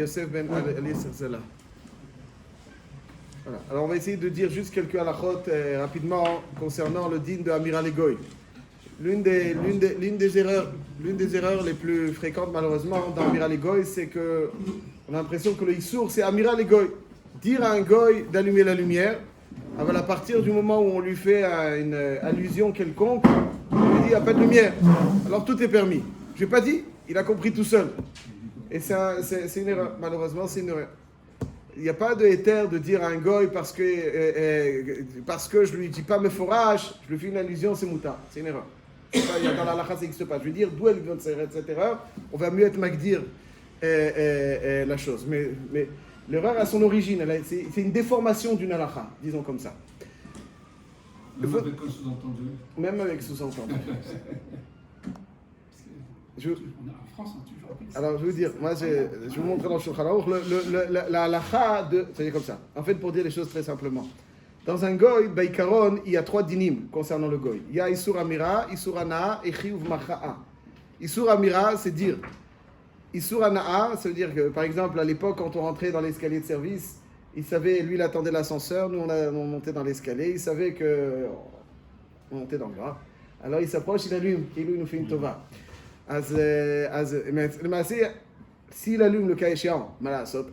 Yosef ben Ali Serzela. Voilà. Alors on va essayer de dire juste quelques halachot rapidement concernant le din de Amira Legoy. L'une des erreurs les plus fréquentes malheureusement dans Amira Legoy, c'est que on a l'impression que le Issour c'est Amira Legoy. Dire à un goy d'allumer la lumière, alors à partir du moment où on lui fait une allusion quelconque, on lui dit il n'y a pas de lumière. Alors tout est permis. Je n'ai pas dit, il a compris tout seul. Et c'est une erreur, malheureusement c'est une erreur. Il n'y a pas de éther de dire à un goy parce que je ne lui dis pas mes forages, je lui fais une allusion, c'est mouta. C'est une erreur. Dans la halakha, ça n'existe pas. Je veux dire d'où elle vient de cette erreur, on va mieux être magdir la chose. Mais l'erreur a son origine, c'est une déformation d'une halakha, disons comme ça. Même avec sous-entendu. Même avec sous-entendu. En France, on a toujours appris ça. Alors, je veux dire, moi, je vais vous montrer dans le Shulchan Aruch, la halakha c'est comme ça. En fait, pour dire les choses très simplement. Dans un goy, Baïkaron, il y a 3 dinim concernant le goy. Il y a Isur Amira, Isur Ana'a et Chiyuv Macha'a. Isur Amira, c'est dire. Isur Ana'a, ça veut dire que, par exemple, à l'époque, quand on rentrait dans l'escalier de service, il savait, lui, il attendait l'ascenseur, nous, on montait dans l'escalier, il savait que on montait dans le gras. Alors, il s'approche, il allume, il nous fait une tova. S'il allume le cas échéant,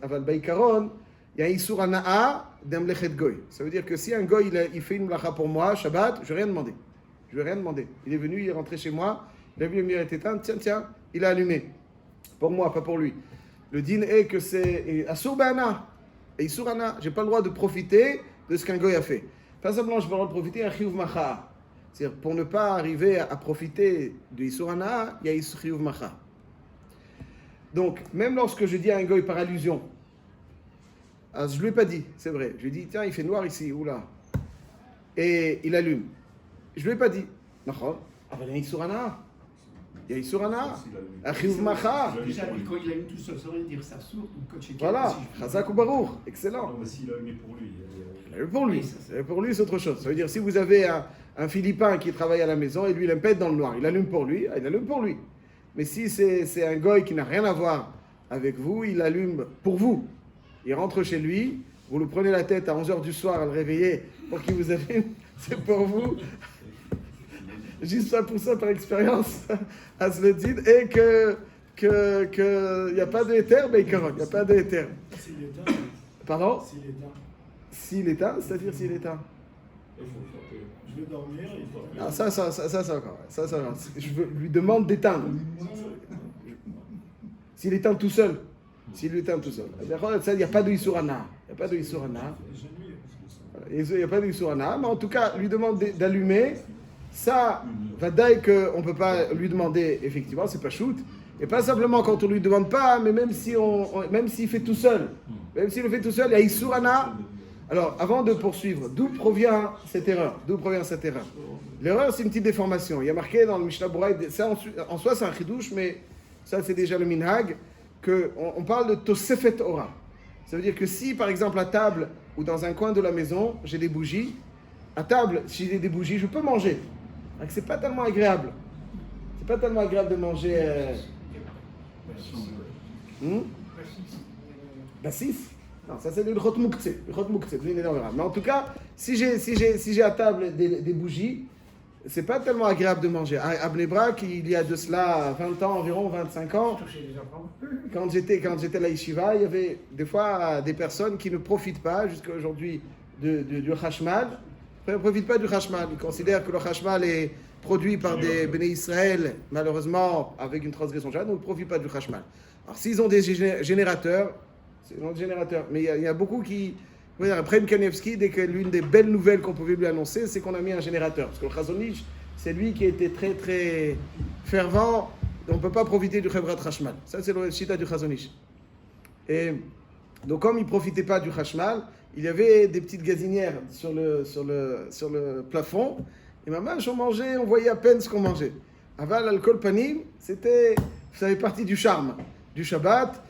Aval Baïkaron, il y a un Isur Ana'a d'Amlechet Goy. Ça veut dire que si un goy il fait une mlacha pour moi, Shabbat, je ne vais rien demander. Je ne vais rien demander. Il est venu, il est rentré chez moi, il a vu la lumière est éteinte, tiens, il a allumé. Pour moi, pas pour lui. Le din est que c'est Asur Ba'ana. Et Isur Ana, je n'ai pas le droit de profiter de ce qu'un goy a fait. Pas simplement, je n'ai pas le droit de profiter d'un Chiyuv Macha. C'est-à-dire, pour ne pas arriver à profiter de Isur Ana, il y a Chiyuv Macha. Donc, même lorsque je dis à un goy par allusion, je ne lui ai pas dit, c'est vrai. Je lui ai dit, tiens, il fait noir ici, oula. Et il allume. Je ne lui ai pas dit. D'accord. Ah ben, il y a Isur Ana. Il y a Isur Ana. Chiyuv Macha. Déjà, quand il a eu tout seul, ça veut dire ça sourd, donc quand Voilà. Chazak ou Baruch. Excellent. Non, mais s'il a allumé pour lui. Il a allumé pour lui. Pour lui, c'est autre chose. Ça veut dire, si vous avez un Philippin qui travaille à la maison et lui, il aime pas être dans le noir, il allume pour lui, il allume pour lui. Mais si c'est un goy qui n'a rien à voir avec vous, il allume pour vous. Il rentre chez lui, vous le prenez la tête à 11h du soir à le réveiller pour qu'il vous allume, c'est pour vous. Juste ça pour ça par expérience, à se le dire, et que n'y a pas d'éther, mais il n'y a pas d'éther. S'il éteint. Pardon? S'il éteint. S'il éteint, c'est-à-dire s'il éteint. Je vais dormir, il faut. Ah, ça encore. Ça, je lui demande d'éteindre. S'il éteint tout seul. S'il éteint tout seul. Il n'y a pas de Isur Ana. Il n'y a pas de Isur Ana. Il n'y a pas de Isur Ana. Mais en tout cas, lui demande d'allumer. Ça, va dire qu'on ne peut pas lui demander, effectivement, c'est pas shoot. Et pas simplement quand on ne lui demande pas, mais même s'il fait tout seul. Même s'il le fait tout seul, il y a Isur Ana. Alors, avant de poursuivre, d'où provient cette erreur? L'erreur, c'est une petite déformation. Il y a marqué dans le Mishnah Bouraï, ça en soi c'est un chidouche, mais ça c'est déjà le minhag, qu'on parle de Tosefet Ora. Ça veut dire que si, par exemple, à table ou dans un coin de la maison, j'ai des bougies, à table, si j'ai des bougies, je peux manger. Donc, c'est pas tellement agréable. C'est pas tellement agréable de manger... Bassis. Non, ça c'est le Chot Moukhtse. Mais en tout cas, si j'ai à table des bougies, c'est pas tellement agréable de manger. À Bnei Brak, il y a de cela 20 ans environ, 25 ans, quand j'étais à la Yeshiva, il y avait des fois des personnes qui ne profitent pas jusqu'à aujourd'hui du Hashmal. Ils ne profitent pas du Hashmal. Ils considèrent que le Hashmal est produit par des Béné Israël, malheureusement avec une transgression donc ils ne profitent pas du Hashmal. Alors s'ils ont des générateurs, mais il y a beaucoup qui prennent Kanevski dès que l'une des belles nouvelles qu'on pouvait lui annoncer, c'est qu'on a mis un générateur. Parce que le Chazon Ish, c'est lui qui était très très fervent, on ne peut pas profiter du Chevrat Hashmal. Ça c'est le Shita du Chazon Ish. Et donc comme il ne profitait pas du Hashmal, il y avait des petites gazinières sur le plafond, et ma mère, on mangeait, on voyait à peine ce qu'on mangeait. Aval, l'alcool panim, ça fait partie du charme du Shabbat.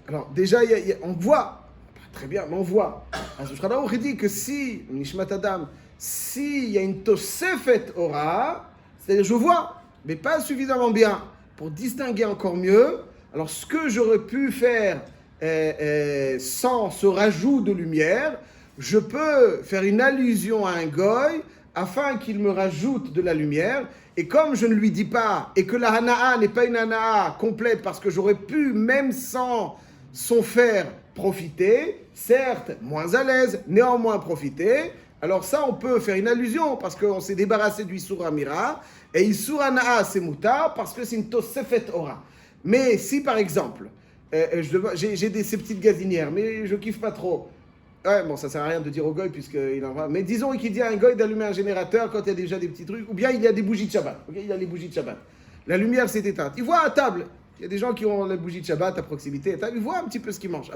Alors déjà, on voit, très bien, mais on voit. Alors, il dit que si, Nishmat Adam, s'il y a une Tosefet Ora, c'est-à-dire je vois, mais pas suffisamment bien, pour distinguer encore mieux, alors ce que j'aurais pu faire sans ce rajout de lumière, je peux faire une allusion à un goy afin qu'il me rajoute de la lumière. Et comme je ne lui dis pas, et que la hana'a n'est pas une hana'a complète, parce que j'aurais pu, même sans son faire, profiter, certes, moins à l'aise, néanmoins profiter, alors ça, on peut faire une allusion, parce qu'on s'est débarrassé du Issour Amira, et Issour Hana'a, c'est Moutar, parce que c'est une Tosefet Ora. Mais si, par exemple, j'ai ces petites gazinières, mais je kiffe pas trop. Ouais, bon, ça sert à rien de dire au goy puisqu'il en va. Mais disons qu'il dit à un goy d'allumer un générateur quand il y a déjà des petits trucs, ou bien il y a des bougies de Shabbat. Okay, il y a les bougies de Shabbat. La lumière s'est éteinte. Il voit à table. Il y a des gens qui ont les bougies de Shabbat à proximité. Il voit un petit peu ce qu'ils mangent.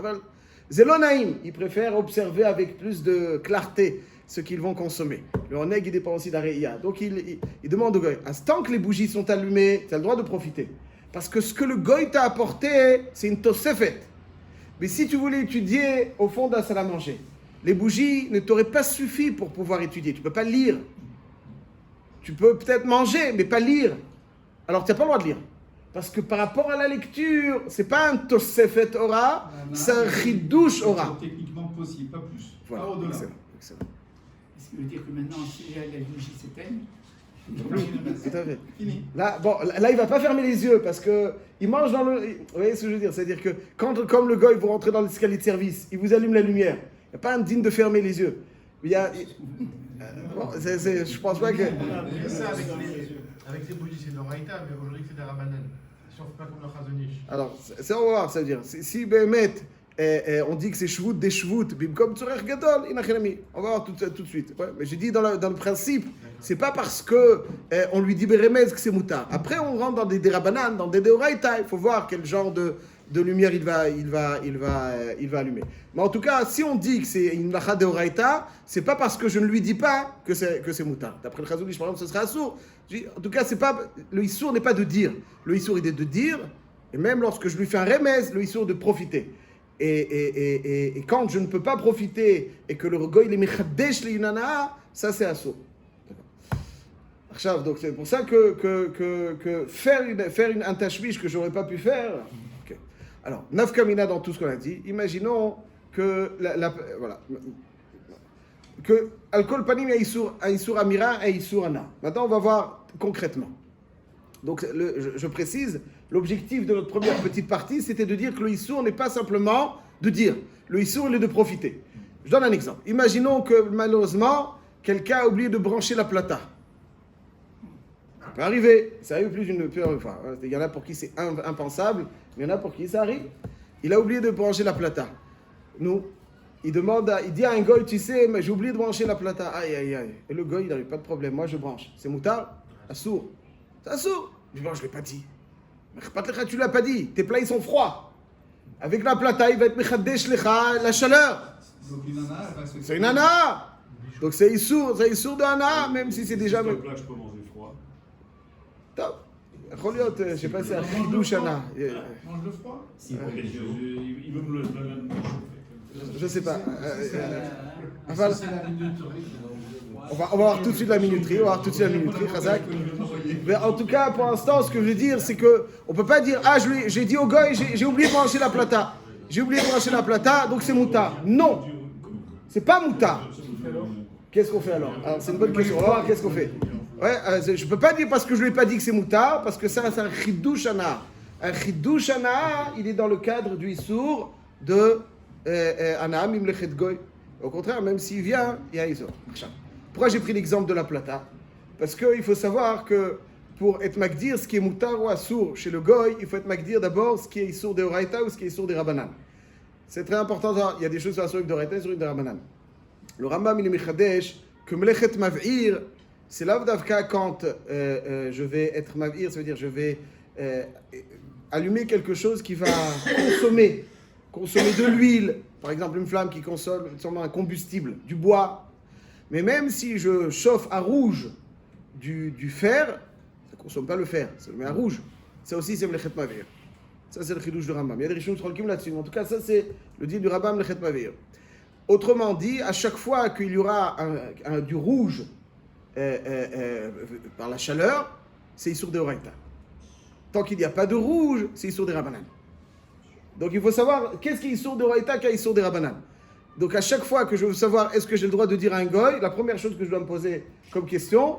Zelonaïm, ils préfèrent observer avec plus de clarté ce qu'ils vont consommer. Le oneg, il dépend aussi d'Areia. Donc il demande au goy, tant que les bougies sont allumées, tu as le droit de profiter. Parce que ce que le goy t'a apporté, c'est une tosefet. Mais si tu voulais étudier au fond d'un salle à manger, les bougies ne t'auraient pas suffi pour pouvoir étudier. Tu ne peux pas lire. Tu peux peut-être manger, mais pas lire. Alors tu n'as pas le droit de lire. Parce que par rapport à la lecture, ce n'est pas un tosefet ora, c'est un chidouche ora. C'est techniquement possible, pas plus. Voilà, Pas au-delà. excellent. Ce qui veut dire que maintenant, si la bougie s'éteint, Tout à fait. fini. Là, il va pas fermer les yeux parce que il mange dans le. Vous voyez ce que je veux dire? C'est-à-dire que comme le gars, vous rentrez dans l'escalier de service, il vous allume la lumière. Il n'y a pas un digne de fermer les yeux. Je pense pas que. Mais ça, avec les bougies, c'est l'oraïta, mais aujourd'hui, c'est des rabanan. Si on ne fait pas comme le chazonish. Alors, ça, on va voir, ça veut dire. Si Béhémet, on dit que c'est shvout des shvout, comme Tzorech Gadol, inachinami. On va voir tout de suite. Ouais, mais j'ai dit dans le principe, c'est pas parce que on lui dit Béhémet que c'est moutar. Après, on rentre dans des rabanan, dans des deoraïta. Il faut voir quel genre de lumière il va allumer. Mais en tout cas, si on dit que c'est une lacha deoraïta, c'est pas parce que je ne lui dis pas que c'est moutar. D'après le Chazoulish, par exemple, ce serait assour. En tout cas, le issour n'est pas de dire. Le issour est de dire, et même lorsque je lui fais un remez, le issour de profiter. Et quand je ne peux pas profiter et que le goy il est mechadesh le yunana, ça c'est assour. Donc c'est pour ça que faire un tashmish que j'aurais pas pu faire. Okay. Alors, nafkamina dans tout ce qu'on a dit. Imaginons que voilà. Que alcool panim a issour amira et issour ana. Maintenant, on va voir concrètement. Donc, je précise, l'objectif de notre première petite partie, c'était de dire que le issour n'est pas simplement de dire. Le issour, il est de profiter. Je donne un exemple. Imaginons que, malheureusement, quelqu'un a oublié de brancher la plata. Ça peut arriver. Ça arrive plus d'une fois. Il y en a pour qui c'est impensable, mais il y en a pour qui ça arrive. Il a oublié de brancher la plata. Il dit à un goy, tu sais, mais j'ai oublié de brancher la plata. Aïe, aïe, aïe. Et le goy, il n'arrive pas de problème. Moi, je branche. C'est moutar, assour. C'est assour. Je dis, bon, je ne l'ai pas dit. Mais tu ne l'as pas dit. Tes plats, ils sont froids. Avec la plata, il va être mechadesh lecha, la chaleur. C'est une ana. Donc c'est issour de ana, même si c'est déjà. Le plat, je peux manger froid. Top. Je ne sais pas si c'est un chidouche ana. Mange le froid. Il veut me le chauffer. Je ne sais pas. On va voir tout de suite la minuterie. Khazak. Mais en tout cas, pour l'instant, ce que je veux dire, c'est que on peut pas dire j'ai dit au goy, j'ai oublié de brancher la plata. J'ai oublié de brancher la plata, donc c'est mouta. Non, c'est pas mouta. Qu'est-ce qu'on fait alors c'est une bonne question. On va voir qu'est-ce qu'on fait. Ouais, je peux pas dire parce que je lui ai pas dit que c'est mouta, parce que ça, c'est un chidouche ana. Un chidouche ana, il est dans le cadre du issour de ana mimlechet goy. Au contraire, même s'il vient, il y a issour. Pourquoi j'ai pris l'exemple de la plata? Parce qu'il faut savoir que pour être makdir, ce qui est moutar ou assour chez le goy, il faut être makdir d'abord ce qui est issour des oraïta ou ce qui est issour des rabanan. C'est très important. Il y a des choses sur assour des oraïta et sur des rabanan. Le Rambam il est mechadesh que mlechet mav'ir, c'est là d'avka quand je vais être mav'ir, ça veut dire je vais allumer quelque chose qui va consommer de l'huile, par exemple une flamme qui consomme un combustible, du bois. Mais même si je chauffe à rouge du fer, ça ne consomme pas le fer, ça le met à rouge. Ça aussi, c'est mlechet mavir. Ça, c'est le chidouche du Rambam. Il y a des rishonim tranquilles là-dessus. En tout cas, ça, c'est le dit du Rambam, mlechet mavir. Autrement dit, à chaque fois qu'il y aura du rouge par la chaleur, c'est issour de oraïta. Tant qu'il n'y a pas de rouge, c'est issour des rabanan. Donc il faut savoir qu'est-ce qui est sourd de Raïta, qu'est-ce qui est sourd de Rabbanan. Donc à chaque fois que je veux savoir est-ce que j'ai le droit de dire à un goy, la première chose que je dois me poser comme question,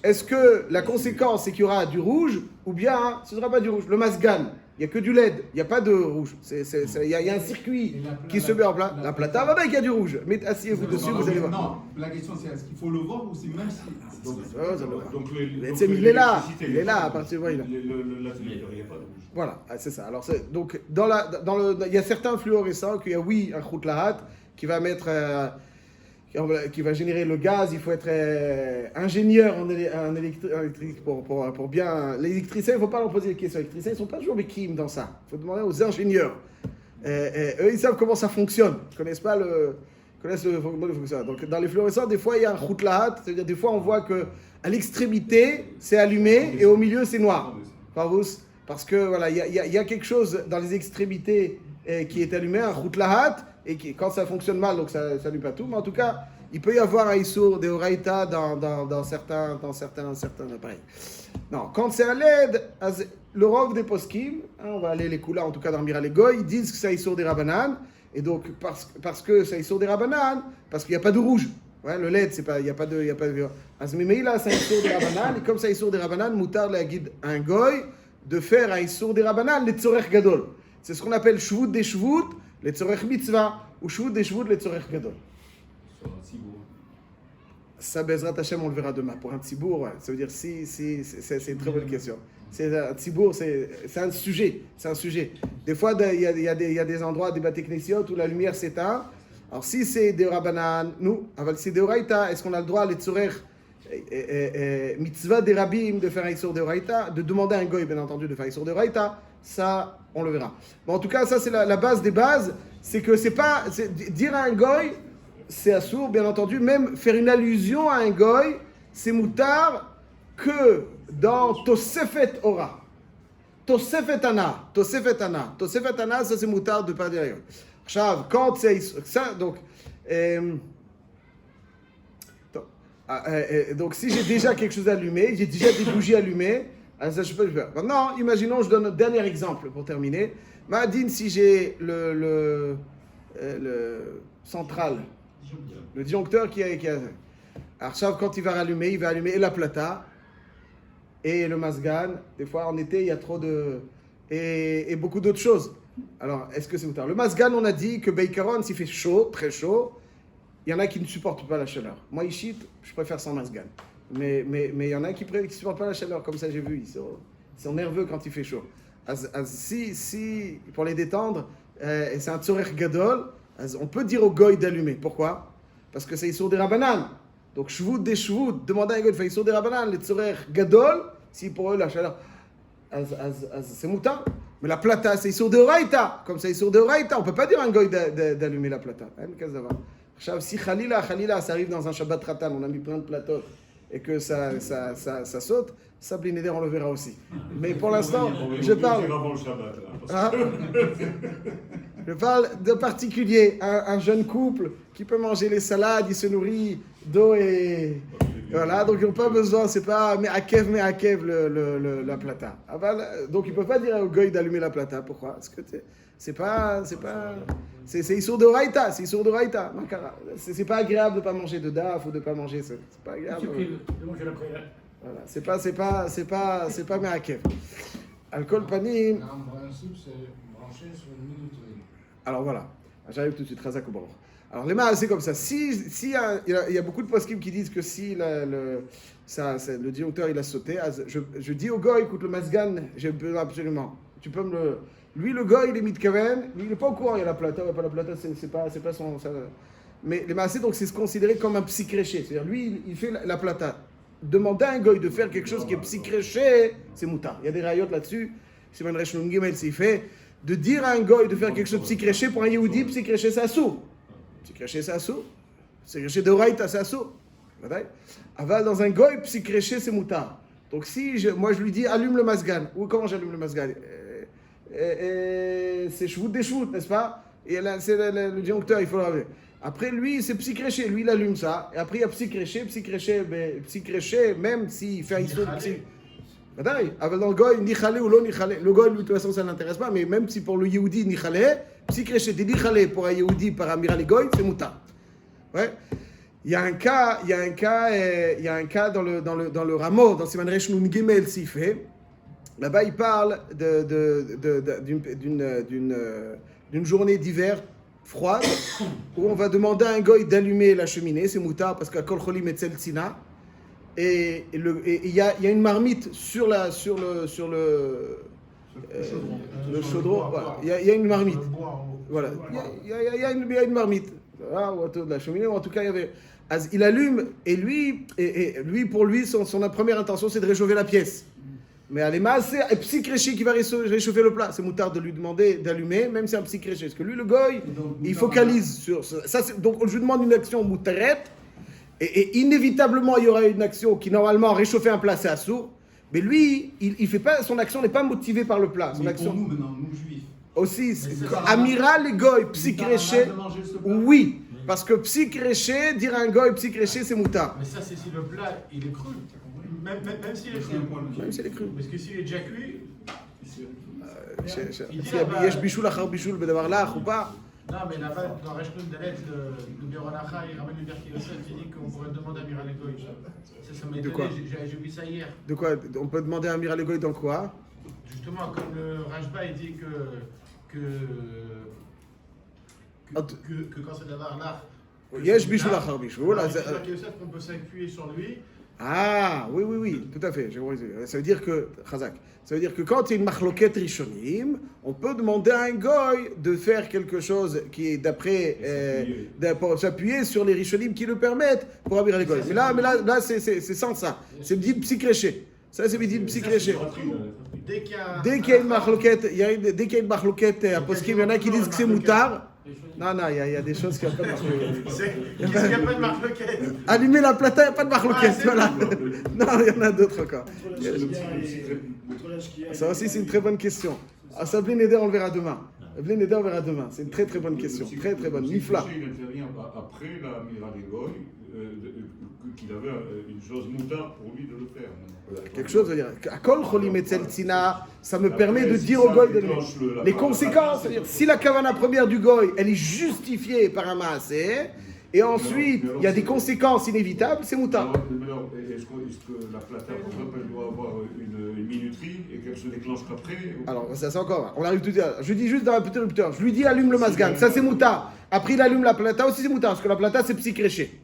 est-ce que la conséquence c'est qu'il y aura du rouge ou bien ce ne sera pas du rouge? Le masgan, il n'y a que du LED, il n'y a pas de rouge. Il y a un circuit qui se met en place. La plata, voilà qu'il y a du rouge. Mais asseyez-vous dessus, vous allez voir. Non, la question c'est est-ce qu'il faut le voir ou c'est même si. Il est là à partir de là. L'atelier, il n'y a pas de rouge. Voilà, c'est ça. Alors, donc, il y a certains fluorescents qu'il y a, oui, un khoutlahat qui va mettre, qui va générer le gaz. Il faut être ingénieur en électrique pour bien. Les électriciens, il ne faut pas leur poser des questions. Les électriciens, ils ne sont pas toujours des kim dans ça. Il faut demander aux ingénieurs. Eux, ils savent comment ça fonctionne. Ils ne connaissent pas le fonctionnement. Donc, dans les fluorescents, des fois, il y a un khoutlahat. C'est-à-dire, des fois, on voit qu'à l'extrémité, c'est allumé et au milieu, c'est noir. Parce que voilà, il y a quelque chose dans les extrémités qui est allumé, un khoutlahat, et quand ça fonctionne mal, donc ça n'allume pas tout. Mais en tout cas, il peut y avoir un issour de Horaïta dans certains appareils. Non, quand c'est à LED, le rov des poskim, on va aller les coulas, en tout cas dans Mira les Goy, ils disent que c'est issour des Rabbanan, et donc parce que c'est issour des Rabbanan, parce qu'il n'y a pas de rouge. Ouais, le LED, il n'y a pas de. Azmimeila, c'est issour des Rabbanan, et comme c'est issour des Rabbanan, moutar la guide un Goy de faire un issour des Rabbanan, les tzorech gadol. C'est ce qu'on appelle shvut des shvut, les tzorech mitzvah, ou shvut des shvut, les tzorech gadol. Ça, Bezrat Hashem, on le verra demain. Pour un tzibour, ouais, ça veut dire c'est une très bonne question. Un tzibour, c'est un sujet. C'est un sujet. Des fois, il y a des endroits, des bateknesiot où la lumière s'éteint. Alors, si c'est des Rabbanan, nous, si c'est des Horaïta, est-ce qu'on a le droit, les tzorech mitzvah des rabbim, de faire un issour de Horaïta, de demander à un goy, bien entendu, de faire un issour de Horaïta? Ça, on le verra. Bon, en tout cas, ça, c'est la base des bases. C'est que dire à un goy, c'est assourd, bien entendu. Même faire une allusion à un goy, c'est moutar que dans Tosefet Ora. Tosefet Ana, ça c'est moutar de pas dire à un goy. Chav, quand c'est ça, donc si j'ai déjà quelque chose allumé, j'ai déjà des bougies allumées, ça je peux le faire. Maintenant, imaginons, je donne un dernier exemple pour terminer. Madine, si j'ai le central, le disjoncteur qui a. Alors, quand il va allumer et la plata et le masgan. Des fois, en été, il y a trop de. Et beaucoup d'autres choses. Alors, est-ce que c'est moutar? Le masgan, on a dit que Beikaron, s'il fait chaud, très chaud, il y en a qui ne supportent pas la chaleur. Moi, Ishit, je préfère sans masgan. Mais il y en a qui ne supportent pas la chaleur, comme ça j'ai vu. Ils sont nerveux quand il fait chaud. Si pour les détendre, c'est un tzorech gadol, on peut dire au goy d'allumer. Pourquoi? Parce que c'est issour des Rabbanan. Donc, shvut des shvut, demander à un goy de faire issour des Rabbanan, les tzorech gadol, si pour eux la chaleur, c'est moutar. Mais la plata, c'est issour de Horaïta. Comme c'est issour de Horaïta, on ne peut pas dire à un goy d'allumer la plata. Si Khalila, ça arrive dans un Shabbat Ratan, on a mis plein de plateaux et que ça saute, ça Blinéder, on le verra aussi. Mais pour l'instant, je parle de particulier, un jeune couple qui peut manger les salades, il se nourrit d'eau et voilà, donc ils n'ont pas besoin, c'est pas mais akev la plata. Donc ils ne peuvent pas dire au goy d'allumer la plata. Pourquoi? Parce que c'est issour de Horaïta, c'est pas agréable de pas manger de daf ou de pas manger, c'est pas agréable. Voilà, c'est pas me'akev. Alcool panim. En principe, c'est branché sur une minuterie. Alors voilà, j'arrive tout de suite, Razak au Baruch. Alors les mains, c'est comme ça. Il y a beaucoup de poskim qui disent que si le disjoncteur il a sauté, je dis au gars, écoute le masgan, j'ai besoin absolument. Tu peux me le. Lui, le gars, il est mitkaven, lui, il n'est pas au courant, il y a la plata, pas la plata, c'est pas son. Mais les massés, donc, c'est considéré comme un psychréché. C'est-à-dire, lui, il fait la plata. Demander à un goy de faire quelque chose qui est psychréché, c'est moutar. Il y a des rayotes là-dessus. C'est un Reshon Gimel, c'est fait. De dire à un goy de faire quelque chose de psychréché, pour un Yehudi, psychréché, c'est assourd. Psychréché, c'est assourd. Psychréché de Horaïta, c'est assourd. Aval, dans un goy, psychréché, c'est moutar. Donc, moi, je lui dis, allume le masgan. Ou comment j'allume le masgan? C'est shvut des shvut, n'est-ce pas? Et là, c'est le disjoncteur, il faut le raver. Après, lui, c'est psychréché. Lui, il allume ça. Et après, il y a psychréché, même s'il fait un histoire de Badaï. Avec le goy, nichale ou lo nichale. Le goy, lui, de toute façon, ça ne l'intéresse pas, mais même si pour le Yehudi, nichale, si créché des nichale pour un Yehudi par amiral et goy, c'est moutar. Ouais. Il y a un cas dans le Rameau, dans Siman Resh Nun Gimel Sifé. Là-bas, il parle d'une journée d'hiver froide où on va demander à un goy d'allumer la cheminée, c'est moutar parce qu'à Kol Cholim Etzel Tzina. Et il y a une marmite sur le chaudron. Voilà. Il y a une marmite. Voilà. Il y a une marmite. Voilà, autour de la cheminée, ou en tout cas, il y avait. Il allume, et lui, pour lui, son première intention, c'est de réchauffer la pièce. Mais elle est massée, et psychréché qui va réchauffer le plat. C'est moutard de lui demander d'allumer, même si c'est un psychréché. Parce que lui, le goy, il focalise sur ça. Donc, je lui demande une action moutarette, et inévitablement, il y aura une action qui, normalement, réchauffer un plat, c'est assourd. Mais lui, il fait pas, son action n'est pas motivée par le plat. Son Mais action. pour nous, maintenant, nous juifs. Aussi, amiral et goy, psychréché, oui. Parce que psychréché, dire un goy psychréché, c'est moutard. Mais ça, c'est si le plat, il est cru. Même s'il est cru. Même si elle est crue. Parce que s'il est déjà cuit, יש בישול אחר בישול בדבר לך ou pas? non, mais là-bas, dans Reshnoun Dalet, le Béronacha, il ramène une vertu Yosef, il dit qu'on pourrait demander à Miral Egoï. Ça m'a De quoi? étonné, j'ai vu ça hier. De quoi? On peut demander à Amiral Egoï dans quoi? Justement, comme le Rajba, il dit que quand c'est d'avoir l'art. יש בישול אחר בישול. C'est Yosef qu'on peut s'appuyer sur lui. Ah, oui, tout à fait. Ça veut dire que, Chazak, ça veut dire que quand il y a une machloket rishonim, on peut demander à un goy de faire quelque chose qui est d'après, pour s'appuyer sur les rishonim qui le permettent pour abir les goy. Mais là, c'est sans ça. C'est dit psychréché. Ça, c'est dit psychréché. Dès qu'il y a une machloket, à poskim, il y en a qui disent que c'est moutard. Non, il y a des choses qui n'ont pas de marloquette. Qu'est-ce qu'il n'y a pas de marloquette? Allumer la plata, il n'y a pas de marloquette. Voilà. Non, il y en a d'autres encore. Ça aussi, c'est une très bonne question. Ah, ça, Blin Neder, on le verra demain. Blin Neder, on verra demain. C'est une très très bonne question. Très très bonne. Nifla. Il intervient après l'amiral Egoï, qu'il avait une chose moutard pour lui de le faire. Quelque chose veut dire, à Kol Cholim Etzel Tzina, ça me permet de dire au goy les conséquences. C'est-à-dire, si la kavana première du goy, elle est justifiée par un maasé, et ensuite, il y a des conséquences inévitables, c'est moutard. Est-ce que la plata, par exemple, elle doit avoir une minuterie et qu'elle se déclenche qu'après? Alors, ça c'est encore, on arrive tout de suite. Je dis juste dans un petit rupteur, je lui dis allume le masgan, ça c'est moutard. Après, il allume la plata, aussi c'est moutard, parce que la plata c'est psychréché.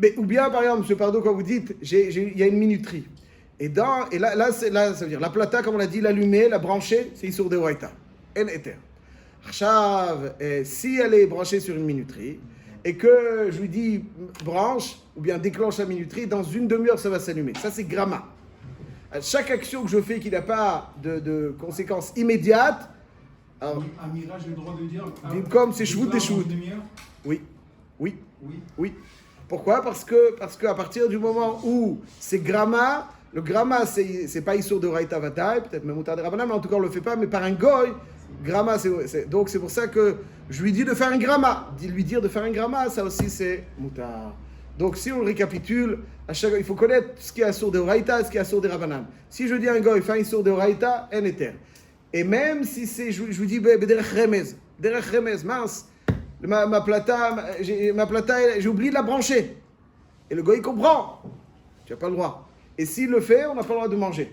Mais, ou bien, par exemple, M. Pardo, quand vous dites, il y a une minuterie. Et là, ça veut dire, la plata, comme on l'a dit, l'allumer, la brancher, c'est Issour de Waïta. En éther. Chav, si elle est branchée sur une minuterie, et que je lui dis branche, ou bien déclenche la minuterie, dans une demi-heure, ça va s'allumer. Ça, c'est gramma. À chaque action que je fais qui n'a pas de conséquences immédiates, alors, Amira, j'ai le droit de dire. comme c'est chvout des chvout. Oui. Pourquoi? Parce que à partir du moment où c'est gramma, le gramma c'est pas Issour de Raïta Vataï, peut-être même Moutar de Rabbanan, mais en tout cas on le fait pas, mais par un goy, gramma donc c'est pour ça que je lui dis de faire un gramma. Lui dire de faire un gramma, ça aussi c'est Moutar. Donc si on récapitule, il faut connaître ce qui est Issour de Raïta et ce qui est Issour de Rabbanan. Si je dis à un goy, fais un Issour de Raïta, en éther. Et même si c'est, je lui dis, derech remez, mince. Ma plata, j'ai oublié de la brancher. Et le gars, il comprend. Tu n'as pas le droit. Et s'il le fait, on n'a pas le droit de manger.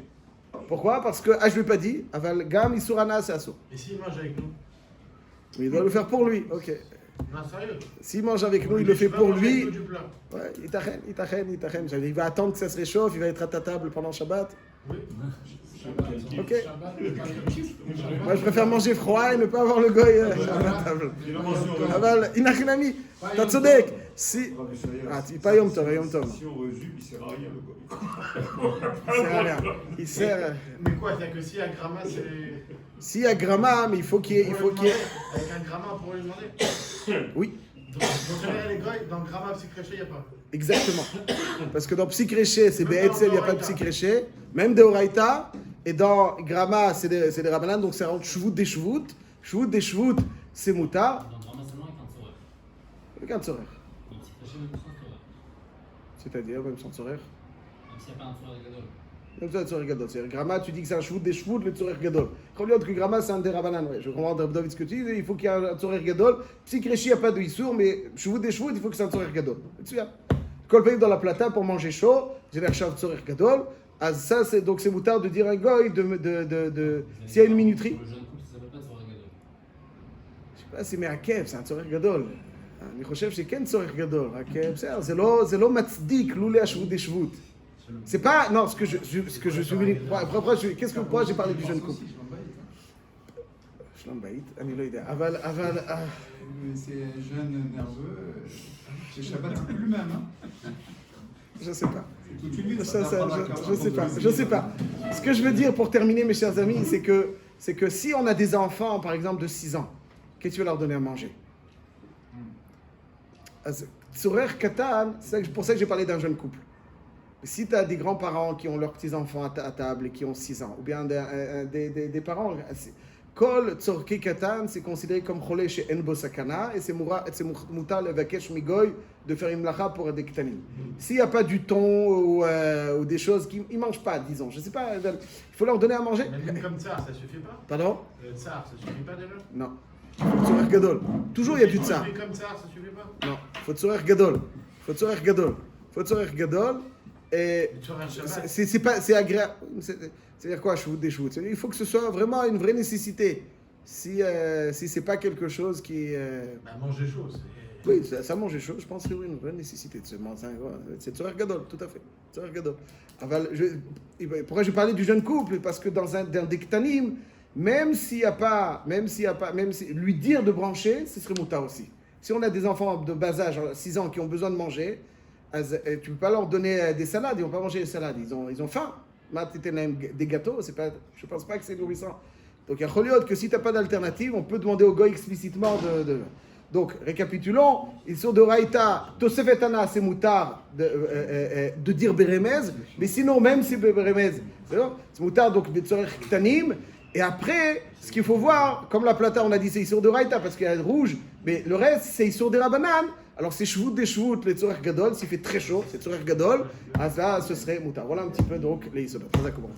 Pourquoi? Parce que, je ne l'ai pas dit, aval gam, isurana, c'est assaut. Et s'il mange avec nous? Il doit le faire pour lui, ok. Non, sérieux? S'il mange avec nous, il le fait pour lui. Ouais, Itachen. Il va attendre que ça se réchauffe, il va être à ta table pendant Shabbat. oui. Ok. Moi, je préfère manger froid et ne pas avoir le goy à la table. Aval, inachinami, t'as tzodek. Si. Ah, pas Yom Tov, Yom Tov. Si on résume, il sert à rien, le gars. Il sert à rien. Il sert. Mais quoi, c'est-à-dire que si un gramma, c'est. S'il y a gramma, mais il faut qu'il y ait. Avec un gramma, on pourrait lui demander? Oui. Donc les goy, dans gramma psychréché, il n'y a pas. Exactement. Parce que dans psychréché, c'est Be'etzel, il n'y a pas de psychréché. Même de Horaïta. Et dans gramma, c'est des Rabbanan, donc ça rentre chvout des chvout. Chvout des chvout, c'est moutard. Dans Drama seulement avec un tzorer. Avec un tzorer. Mais psychréché même sans tzorer. C'est-à-dire, même sans tzorer. Même s'il n'y a pas un tzorer gadol. Même ça, Tzorech Gadol. C'est-à-dire, Grama, tu dis que c'est un shvout des shvouts, le Tzorech Gadol. Regarde que Grama, c'est un des Rabbanan. Ouais, je comprends, David, ce que tu dis, il faut qu'il y ait un Tzorech Gadol. Si Kreshi, il n'y a pas de Issour, mais shvout des shvouts, il faut que c'est un Tzorech Gadol. Tu viens. Kol pays dans la plata pour manger chaud, j'ai l'air chaud Tzorech Gadol. Ah, ça, c'est donc c'est moutard de dire à un goy s'il y a une minuterie. Le jeune couple, ça s'appelle pas Tzorech Gadol. Je sais pas si mais Akev, c'est un Tzorech Gadol. אני חושב שכן צורך גדול, רק בסדר, זה לא מצדיק, לו להשוות דשבות. C'est pas, non, ce que je suis venu, qu'est-ce que, pourquoi j'ai parlé du jeune couple? שלום בית, אני לא יודע, אבל, C'est un jeune nerveux. Chez Shabbat, c'est plus le même. Hein. je sais pas. Tout de suite, Je sais pas. Ce que je veux dire pour terminer, mes chers amis, c'est que si on a des enfants, par exemple, de 6 ans, qu'est-ce que tu veux leur donner à manger? Tzorech Katan, c'est pour ça que j'ai parlé d'un jeune couple. Si tu as des grands-parents qui ont leurs petits-enfants à table et qui ont 6 ans, ou bien des parents, Kol Tzorech Katan, c'est considéré comme Cholé chez Enbo Sakana, et c'est Moutar Levakesh Migoy de faire une mlacha pour des Ktanim. S'il n'y a pas du thon ou des choses qu'ils ne mangent pas, disons, je sais pas, il faut leur donner à manger. Même comme tsar, ça suffit pas? Pardon? Tsar, ça suffit pas déjà? Non. Tzorech Gadol. Toujours il y a du tsar. Comme tsar, ça suffit pas? Non, faut Tzorech Gadol. Faut Tzorech Gadol. Et c'est agréable. C'est-à-dire quoi, shvout des shvouts? Il faut que ce soit vraiment une vraie nécessité. Si c'est pas quelque chose qui. Manger chaud, c'est. Oui, ça manger chaud, je pense que c'est une vraie nécessité de se manger. C'est Tzorech Gadol, tout à fait. Tzorech Gadol. Pourquoi je parlais du jeune couple? Parce que dans des Ktanim, même si lui dire de brancher, ce serait moutar aussi. Si on a des enfants de bas âge, 6 ans, qui ont besoin de manger, tu ne peux pas leur donner des salades, ils ne vont pas manger les salades, ils ont faim. Des gâteaux, je ne pense pas que c'est nourrissant. Donc il y a Choliot que si tu n'as pas d'alternative, on peut demander au goy explicitement de... Donc, récapitulons, ils sont de Raïta, Tosefet Ana, c'est moutar de dire Beremez, mais sinon, même si Beremez, c'est moutar donc de Tzorech Ktanim. Et après, ce qu'il faut voir, comme la plata, on a dit c'est Issour de Raïta parce qu'il y a le rouge, mais le reste, c'est Issour de Rabbanan. Alors c'est shvout des shvouts, les Tzorech Gadol, s'il fait très chaud, c'est Tzorech Gadol, ah ça, ce serait moutar. Voilà un petit peu donc les Issour. Ça commence.